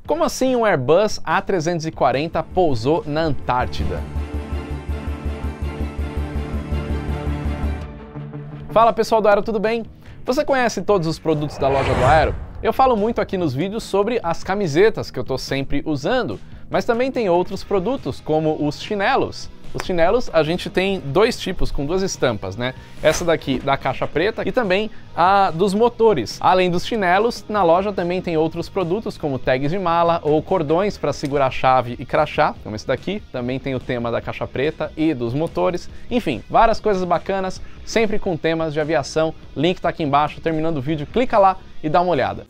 Como assim um Airbus A340 pousou na Antártida? Fala pessoal do Aero, tudo bem? Você conhece todos os produtos da loja do Aero? Eu falo muito aqui nos vídeos sobre as camisetas que eu estou sempre usando, mas também tem outros produtos como os chinelos. Os chinelos a gente tem dois tipos com duas estampas, né? Essa daqui da caixa preta e também a dos motores. Além dos chinelos, na loja também tem outros produtos como tags de mala ou cordões para segurar chave e crachá, como esse daqui. Também tem o tema da caixa preta e dos motores. Enfim, várias coisas bacanas, sempre com temas de aviação. Link tá aqui embaixo, terminando o vídeo, clica lá e dá uma olhada.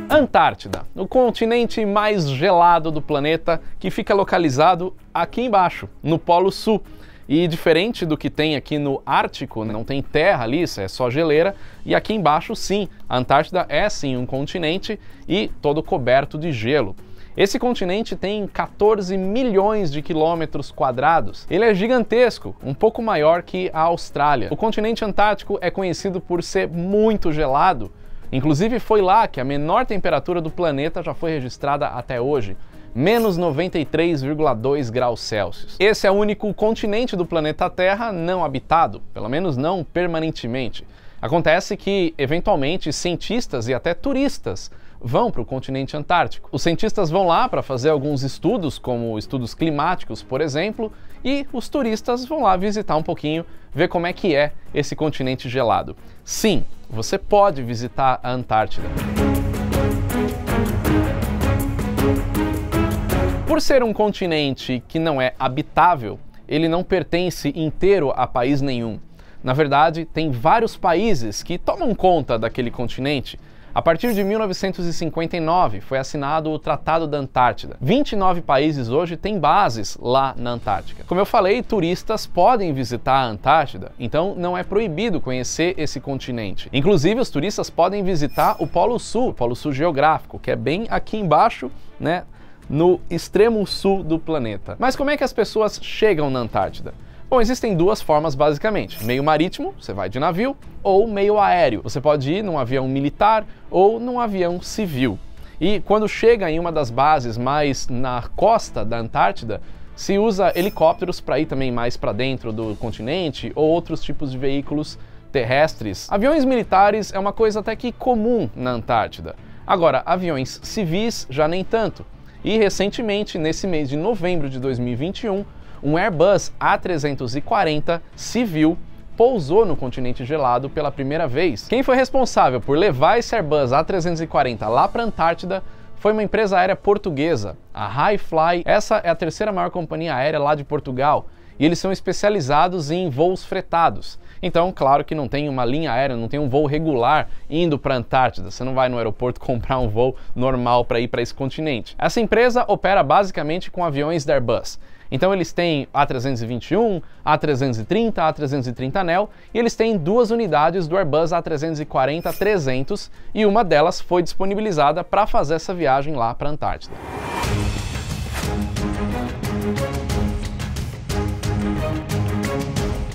Antártida, o continente mais gelado do planeta, que fica localizado aqui embaixo, no Polo Sul. E diferente do que tem aqui no Ártico, não tem terra ali, isso é só geleira, e aqui embaixo sim, a Antártida é sim um continente e todo coberto de gelo. Esse continente tem 14 milhões de quilômetros quadrados. Ele é gigantesco, um pouco maior que a Austrália. O continente antártico é conhecido por ser muito gelado. Inclusive foi lá que a menor temperatura do planeta já foi registrada até hoje, menos 93,2 graus Celsius. Esse é o único continente do planeta Terra não habitado, pelo menos não permanentemente. Acontece que, eventualmente, cientistas e até turistas vão para o continente antártico. Os cientistas vão lá para fazer alguns estudos, como estudos climáticos, por exemplo, e os turistas vão lá visitar um pouquinho, ver como é que é esse continente gelado. Sim, você pode visitar a Antártida. Por ser um continente que não é habitável, ele não pertence inteiro a país nenhum. Na verdade, tem vários países que tomam conta daquele continente. A partir de 1959 foi assinado o Tratado da Antártida. 29 países hoje têm bases lá na Antártica. Como eu falei, turistas podem visitar a Antártida, então não é proibido conhecer esse continente. Inclusive, os turistas podem visitar o Polo Sul geográfico, que é bem aqui embaixo, né, no extremo sul do planeta. Mas como é que as pessoas chegam na Antártida? Bom, existem duas formas basicamente, meio marítimo, você vai de navio, ou meio aéreo. Você pode ir num avião militar ou num avião civil. E quando chega em uma das bases mais na costa da Antártida, se usa helicópteros para ir também mais para dentro do continente ou outros tipos de veículos terrestres. Aviões militares é uma coisa até que comum na Antártida. Agora, aviões civis já nem tanto. E recentemente, nesse mês de novembro de 2021, um Airbus A340 civil pousou no continente gelado pela primeira vez. Quem foi responsável por levar esse Airbus A340 lá para a Antártida foi uma empresa aérea portuguesa, a Hi-Fly. Essa é a terceira maior companhia aérea lá de Portugal e eles são especializados em voos fretados. Então, claro que não tem uma linha aérea, não tem um voo regular indo para a Antártida. Você não vai no aeroporto comprar um voo normal para ir para esse continente. Essa empresa opera basicamente com aviões da Airbus. Então eles têm A321, A330, A330neo e eles têm duas unidades do Airbus A340-300 e uma delas foi disponibilizada para fazer essa viagem lá para a Antártida.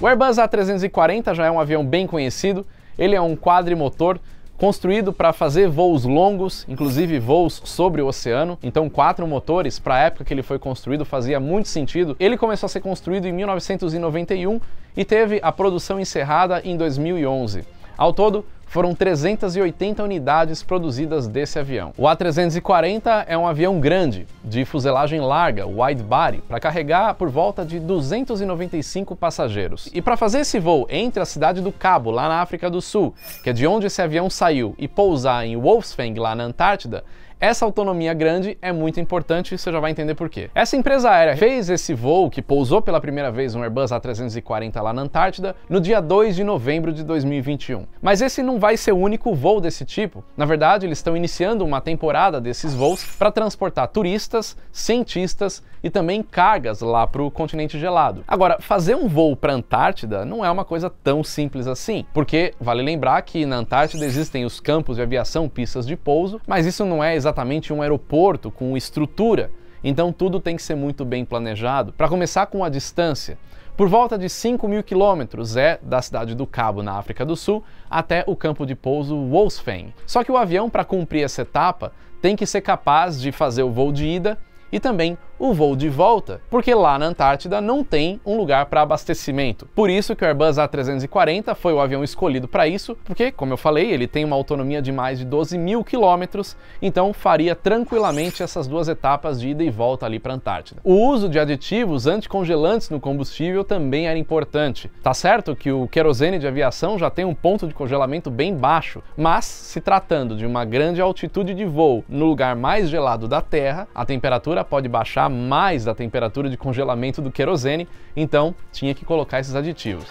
O Airbus A340 já é um avião bem conhecido, ele é um quadrimotor construído para fazer voos longos, inclusive voos sobre o oceano. Então 4 motores, para a época que ele foi construído, fazia muito sentido. Ele começou a ser construído em 1991 e teve a produção encerrada em 2011. Ao todo, foram 380 unidades produzidas desse avião. O A340 é um avião grande, de fuselagem larga, wide body, para carregar por volta de 295 passageiros. E para fazer esse voo entre a cidade do Cabo, lá na África do Sul, que é de onde esse avião saiu, e pousar em Wolfsfang, lá na Antártida, essa autonomia grande é muito importante e você já vai entender por quê. Essa empresa aérea fez esse voo, que pousou pela primeira vez um Airbus A340 lá na Antártida, no dia 2 de novembro de 2021. Mas esse não vai ser o único voo desse tipo. Na verdade, eles estão iniciando uma temporada desses voos para transportar turistas, cientistas e também cargas lá para o continente gelado. Agora, fazer um voo para a Antártida não é uma coisa tão simples assim, porque vale lembrar que na Antártida existem os campos de aviação, pistas de pouso, mas isso não é exatamente um aeroporto com estrutura, então tudo tem que ser muito bem planejado. Para começar com a distância, Por volta de 5.000 quilômetros é da cidade do Cabo, na África do Sul, até o campo de pouso Wolfsvang. Só que o avião, para cumprir essa etapa, tem que ser capaz de fazer o voo de ida e também o voo de volta, porque lá na Antártida não tem um lugar para abastecimento. Por isso que o Airbus A340 foi o avião escolhido para isso, porque, como eu falei, ele tem uma autonomia de mais de 12.000 quilômetros, então faria tranquilamente essas duas etapas de ida e volta ali para a Antártida. O uso de aditivos anticongelantes no combustível também era importante. Tá certo que o querosene de aviação já tem um ponto de congelamento bem baixo, mas se tratando de uma grande altitude de voo no lugar mais gelado da Terra, a temperatura pode baixar mais da temperatura de congelamento do querosene, então tinha que colocar esses aditivos.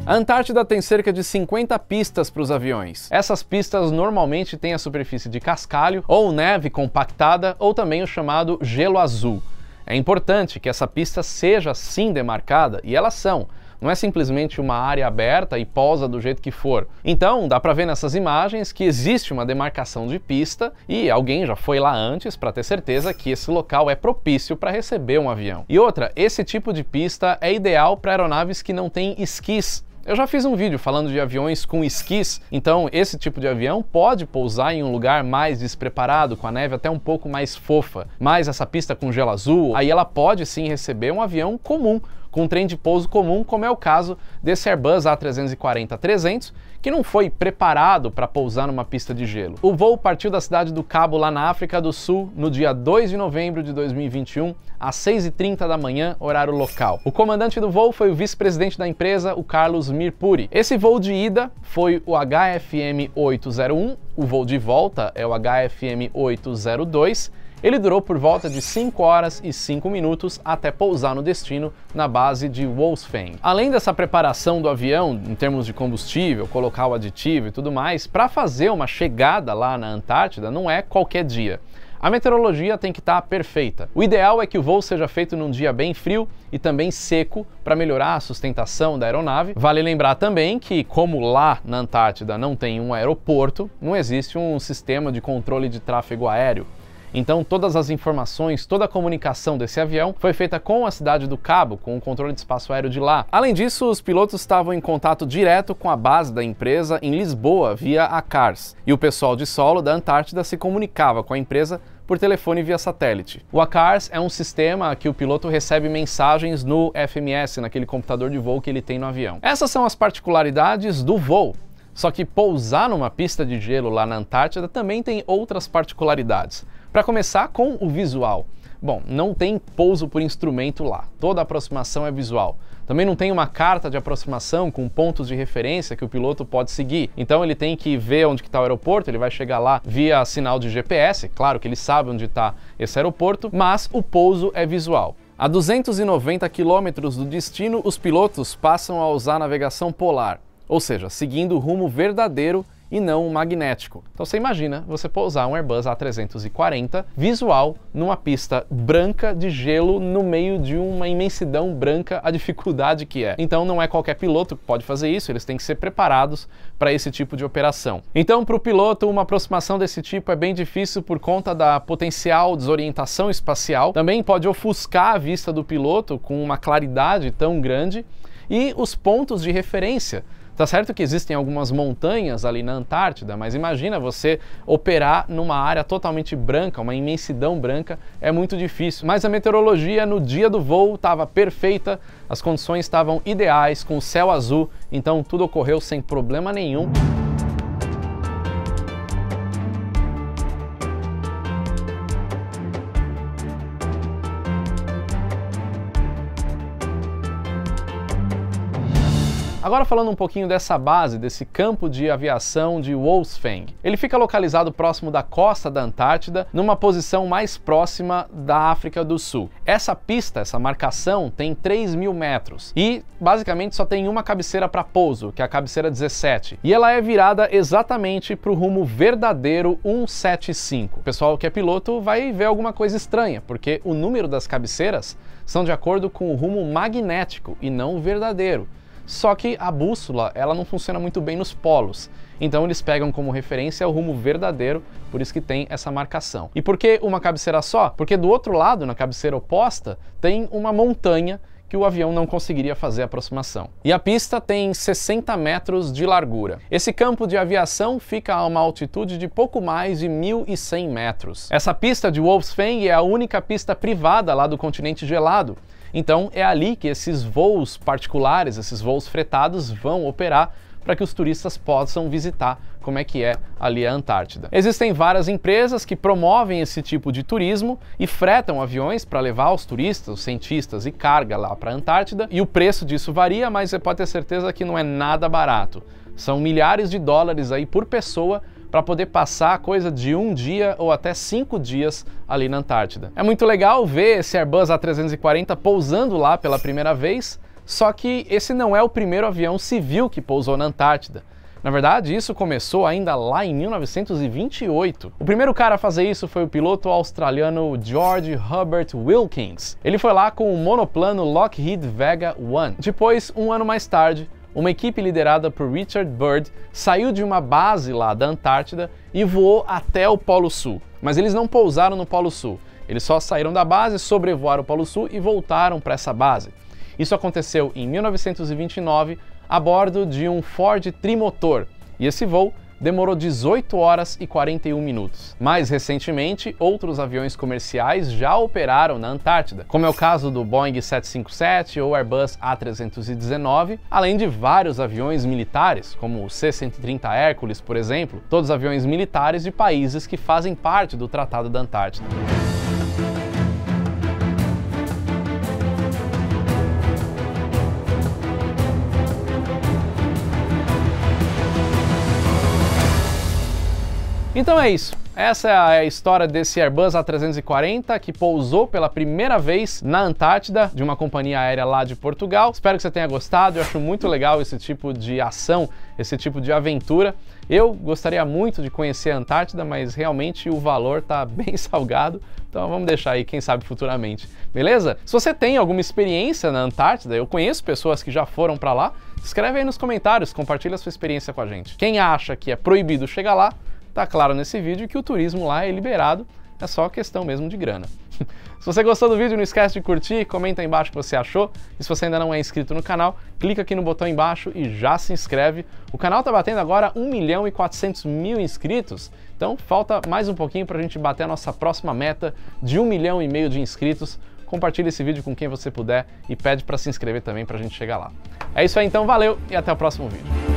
A Antártida tem cerca de 50 pistas para os aviões. Essas pistas normalmente têm a superfície de cascalho, ou neve compactada, ou também o chamado gelo azul. É importante que essa pista seja sim demarcada, e elas são. Não é simplesmente uma área aberta e pousa do jeito que for. Então, dá para ver nessas imagens que existe uma demarcação de pista e alguém já foi lá antes para ter certeza que esse local é propício para receber um avião. E outra, esse tipo de pista é ideal para aeronaves que não têm esquis. Eu já fiz um vídeo falando de aviões com esquis, então esse tipo de avião pode pousar em um lugar mais despreparado, com a neve até um pouco mais fofa. Mas essa pista com gelo azul, aí ela pode sim receber um avião comum, com um trem de pouso comum, como é o caso desse Airbus A340-300, que não foi preparado para pousar numa pista de gelo. O voo partiu da cidade do Cabo, lá na África do Sul, no dia 2 de novembro de 2021, às 6h30 da manhã, horário local. O comandante do voo foi o vice-presidente da empresa, o Carlos Mirpuri. Esse voo de ida foi o HFM 801, o voo de volta é o HFM 802, Ele durou por volta de 5 horas e 5 minutos até pousar no destino na base de Wolfsvang. Além dessa preparação do avião, em termos de combustível, colocar o aditivo e tudo mais, para fazer uma chegada lá na Antártida não é qualquer dia. A meteorologia tem que estar perfeita. O ideal é que o voo seja feito num dia bem frio e também seco para melhorar a sustentação da aeronave. Vale lembrar também que, como lá na Antártida não tem um aeroporto, não existe um sistema de controle de tráfego aéreo. Então todas as informações, toda a comunicação desse avião foi feita com a cidade do Cabo, com o controle de espaço aéreo de lá. Além disso, os pilotos estavam em contato direto com a base da empresa em Lisboa, via a CARS, e o pessoal de solo da Antártida se comunicava com a empresa por telefone via satélite. O ACARS é um sistema que o piloto recebe mensagens no FMS, naquele computador de voo que ele tem no avião. Essas são as particularidades do voo. Só que pousar numa pista de gelo lá na Antártida também tem outras particularidades. Para começar com o visual. Bom, não tem pouso por instrumento lá, toda a aproximação é visual. Também não tem uma carta de aproximação com pontos de referência que o piloto pode seguir. Então ele tem que ver onde está o aeroporto, ele vai chegar lá via sinal de GPS, claro que ele sabe onde está esse aeroporto, mas o pouso é visual. A 290 quilômetros do destino, os pilotos passam a usar a navegação polar, ou seja, seguindo o rumo verdadeiro e não o magnético. Então você imagina você pousar um Airbus A340 visual numa pista branca de gelo no meio de uma imensidão branca, a dificuldade que é. Então não é qualquer piloto que pode fazer isso, eles têm que ser preparados para esse tipo de operação. Então para o piloto uma aproximação desse tipo é bem difícil por conta da potencial desorientação espacial, também pode ofuscar a vista do piloto com uma claridade tão grande e os pontos de referência. Tá certo que existem algumas montanhas ali na Antártida, mas imagina você operar numa área totalmente branca, uma imensidão branca, é muito difícil. Mas a meteorologia no dia do voo estava perfeita, as condições estavam ideais, com o céu azul, então tudo ocorreu sem problema nenhum. Agora falando um pouquinho dessa base, desse campo de aviação de Wolfsvang. Ele fica localizado próximo da costa da Antártida, numa posição mais próxima da África do Sul. Essa pista, essa marcação, tem 3.000 metros e basicamente só tem uma cabeceira para pouso, que é a cabeceira 17. E ela é virada exatamente para o rumo verdadeiro 175. O pessoal que é piloto vai ver alguma coisa estranha, porque o número das cabeceiras são de acordo com o rumo magnético e não o verdadeiro. Só que a bússola, ela não funciona muito bem nos polos. Então eles pegam como referência o rumo verdadeiro, por isso que tem essa marcação. E por que uma cabeceira só? Porque do outro lado, na cabeceira oposta, tem uma montanha que o avião não conseguiria fazer a aproximação. E a pista tem 60 metros de largura. Esse campo de aviação fica a uma altitude de pouco mais de 1.100 metros. Essa pista de Wolfsfang é a única pista privada lá do continente gelado. Então é ali que esses voos particulares, esses voos fretados vão operar para que os turistas possam visitar como é que é ali a Antártida. Existem várias empresas que promovem esse tipo de turismo e fretam aviões para levar os turistas, os cientistas e carga lá para a Antártida, e o preço disso varia, mas você pode ter certeza que não é nada barato. São milhares de dólares aí por pessoa para poder passar coisa de 1 dia ou até 5 dias ali na Antártida. É muito legal ver esse Airbus A340 pousando lá pela primeira vez, só que esse não é o primeiro avião civil que pousou na Antártida. Na verdade, isso começou ainda lá em 1928. O primeiro cara a fazer isso foi o piloto australiano George Herbert Wilkins. Ele foi lá com o monoplano Lockheed Vega 1. Depois, um ano mais tarde, uma equipe liderada por Richard Byrd saiu de uma base lá da Antártida e voou até o Polo Sul. Mas eles não pousaram no Polo Sul. Eles só saíram da base, sobrevoaram o Polo Sul e voltaram para essa base. Isso aconteceu em 1929 a bordo de um Ford trimotor, e esse voo demorou 18 horas e 41 minutos. Mais recentemente, outros aviões comerciais já operaram na Antártida, como é o caso do Boeing 757 ou Airbus A319, além de vários aviões militares, como o C-130 Hércules, por exemplo, todos aviões militares de países que fazem parte do Tratado da Antártida. Então é isso. Essa é a história desse Airbus A340 que pousou pela primeira vez na Antártida, de uma companhia aérea lá de Portugal. Espero que você tenha gostado. Eu acho muito legal esse tipo de ação, esse tipo de aventura. Eu gostaria muito de conhecer a Antártida, mas realmente o valor tá bem salgado. Então vamos deixar aí, quem sabe futuramente. Beleza? Se você tem alguma experiência na Antártida, eu conheço pessoas que já foram para lá, escreve aí nos comentários, compartilha a sua experiência com a gente. Quem acha que é proibido chegar lá, tá claro nesse vídeo que o turismo lá é liberado, é só questão mesmo de grana. Se você gostou do vídeo, não esquece de curtir, comenta aí embaixo o que você achou. E se você ainda não é inscrito no canal, clica aqui no botão embaixo e já se inscreve. O canal tá batendo agora 1.400.000 inscritos, então falta mais um pouquinho pra gente bater a nossa próxima meta de 1,5 milhão de inscritos. Compartilhe esse vídeo com quem você puder e pede para se inscrever também pra gente chegar lá. É isso aí então, valeu e até o próximo vídeo.